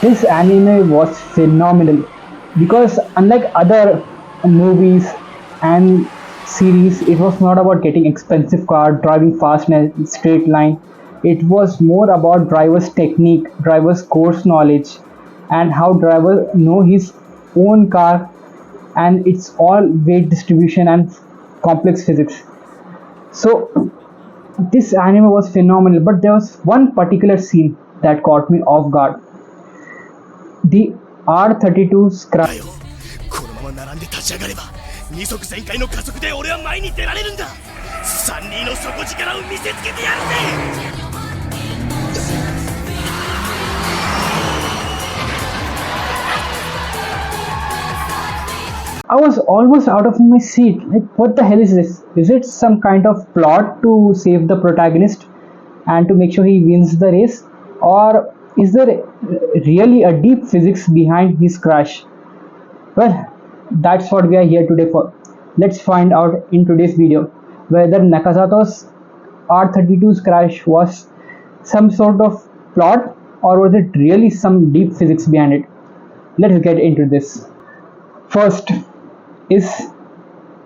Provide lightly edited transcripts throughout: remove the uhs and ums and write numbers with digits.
This anime was phenomenal because unlike other movies and series, it was not about getting expensive car, driving fast in a straight line. It was more about driver's technique, driver's course knowledge, and how driver know his own car, and it's all weight distribution and complex physics. So this anime was phenomenal, but there was one particular scene that caught me off guard. The R32 scrap. このまま並んで立ち上がれば二足全開の加速で俺は前に出られるんだ。三人の底力を見せつけてやるぜ。I was almost out of my seat. Like, what the hell is this? Is it some kind of plot to save the protagonist and to make sure he wins the race? Or is there really a deep physics behind his crash? Well, that's what we are here today for. Let's find out in today's video whether Nakazato's R32's crash was some sort of plot or was it really some deep physics behind it. Let's get into this. First is,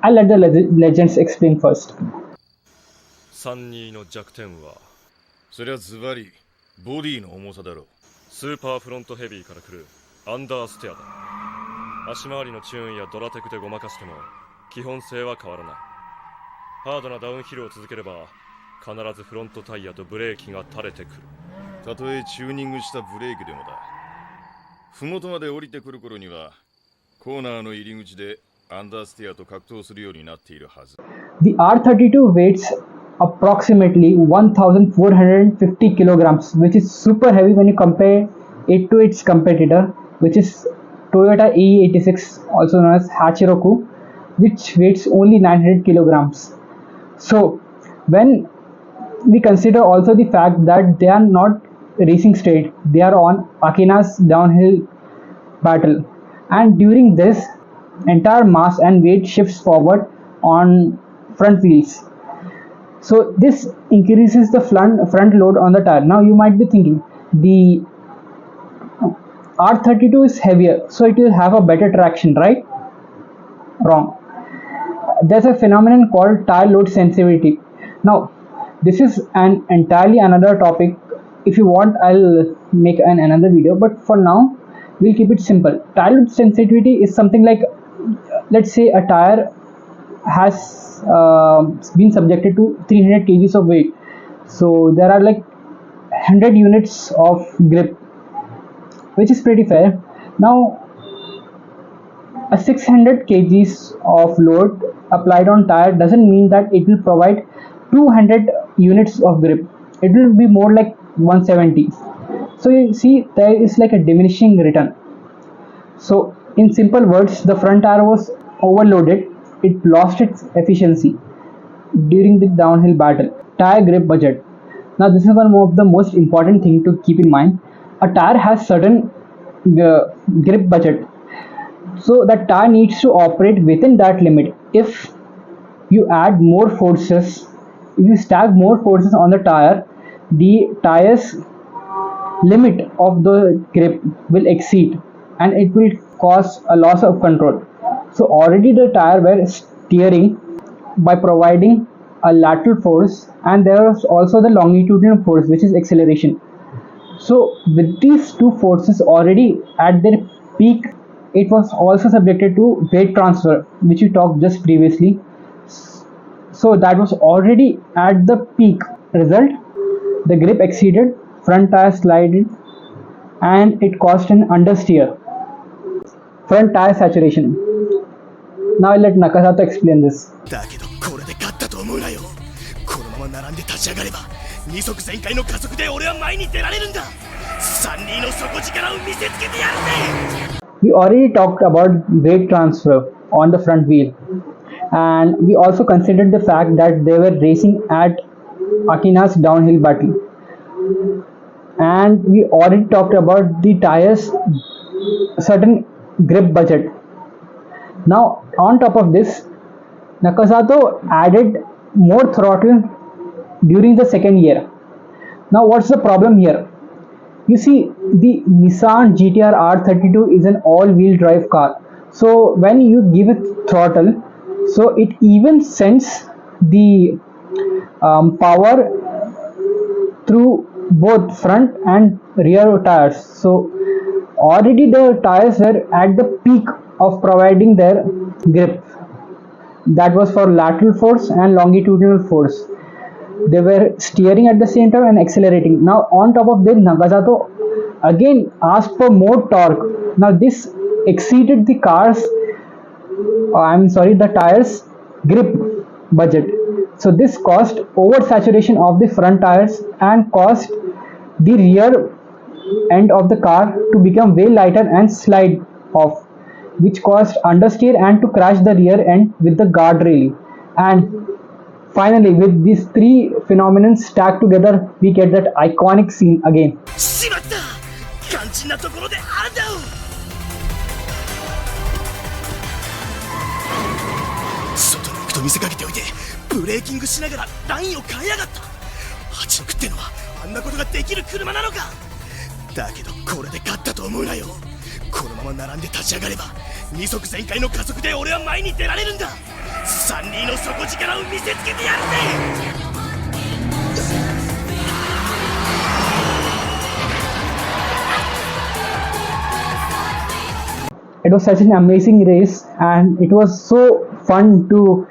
I'll let the legends explain first. 32の弱点はそりゃズバリボディの重さだろう。スーパーフロントヘビーから来るアンダーステアだ。足回りのチューンやドラテクでごまかしても基本性は変わらない。ハードなダウンヒルを続ければ必ずフロントタイヤとブレーキが垂れてくる。たとえチューニングしたブレーキでもだ。麓まで降りてくる頃にはコーナーの入り口でアンダーステアと格闘するようになっているはず。The R32 weighs approximately 1,450 kilograms, which is super heavy when you compare it to its competitor, which is Toyota E86, also known as Hachiroku, which weighs only 900 kilograms. So, when we consider also the fact that they are not racing straight, they are on Akina's downhill battle, and during this, entire mass and weight shifts forward on front wheels. So this increases the front load on the tire. Now you might be thinking the R32 is heavier, so it will have a better traction, right? Wrong. There's a phenomenon called tire load sensitivity. Now this is an entirely another topic. If you want, I'll make another video, but for now we'll keep it simple. Tire load sensitivity is something like, let's say a tire has been subjected to 300 kgs of weight, so there are like 100 units of grip, which is pretty fair. Now a 600 kgs of load applied on tire doesn't mean that it will provide 200 units of grip. It will be more like 170. So you see, there is like a diminishing return. So in simple words, the front tire was overloaded. It lost its efficiency during the downhill battle. Tire grip budget. Now this is one of the most important thing to keep in mind. A tire has certain grip budget, so the tire needs to operate within that limit. If you add more forces, if you stack more forces on the tire, the tire's limit of the grip will exceed and it will cause a loss of control. So already the tire were steering by providing a lateral force, and there is also the longitudinal force, which is acceleration. So with these two forces already at their peak, it was also subjected to weight transfer, which we talked just previously. So that was already at the peak. Result, the grip exceeded, front tire slided, and it caused an understeer. Front tire saturation. Now I'll let Nakazato explain this. だけどこれで勝ったと思うなよ。このまま並んで立ち上がれば二足全開の加速で俺は前に出られるんだ。三人の底力を見せつけてやるぜ。 We already talked about weight transfer on the front wheel, and we also considered the fact that they were racing at Akina's downhill battle, and we already talked about the tires certain grip budget. Now on top of this, Nakazato added more throttle during the second year. Now what's the problem here? You see, the Nissan GTR R32 is an all-wheel drive car. So when you give it throttle, so it even sends the power through both front and rear tires. So already the tires were at the peak of providing their grip. That was for lateral force and longitudinal force. They were steering at the same time and accelerating. Now on top of that, Nakazato again asked for more torque. Now this exceeded the the tires grip budget. So this caused oversaturation of the front tires and caused the rear end of the car to become way lighter and slide off, which caused understeer and to crash the rear end with the guardrail. And finally, with these three phenomena stacked together, we get that iconic scene again. しまった肝心なところであれだ外に行くと見せかけておいてブレーキングしながらラインを変えやがった86ってのはあんなことができる車なのかだけどこれで勝ったと思うなよこのまま並んで立ち上がれば二足全開の加速で俺は前に出られるんだ32の底力を見せつけてやるぜIt was such an amazing race, and it was so fun to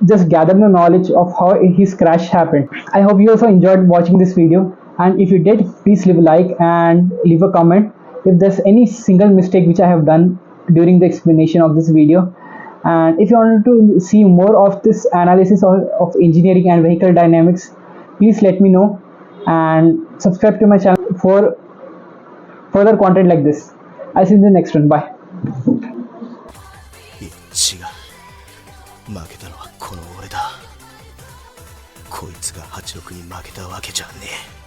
just gather the knowledge of how his crash happened. I hope you also enjoyed watching this video, and if you did, please leave a like and leave a comment if there's any single mistake which I have done during the explanation of this video. And if you want to see more of this analysis of engineering and vehicle dynamics, please let me know and subscribe to my channel for further content like this. I'll see you in the next one. Bye. いや違う負けたのはこの俺だこいつが86に負けたわけじゃねえ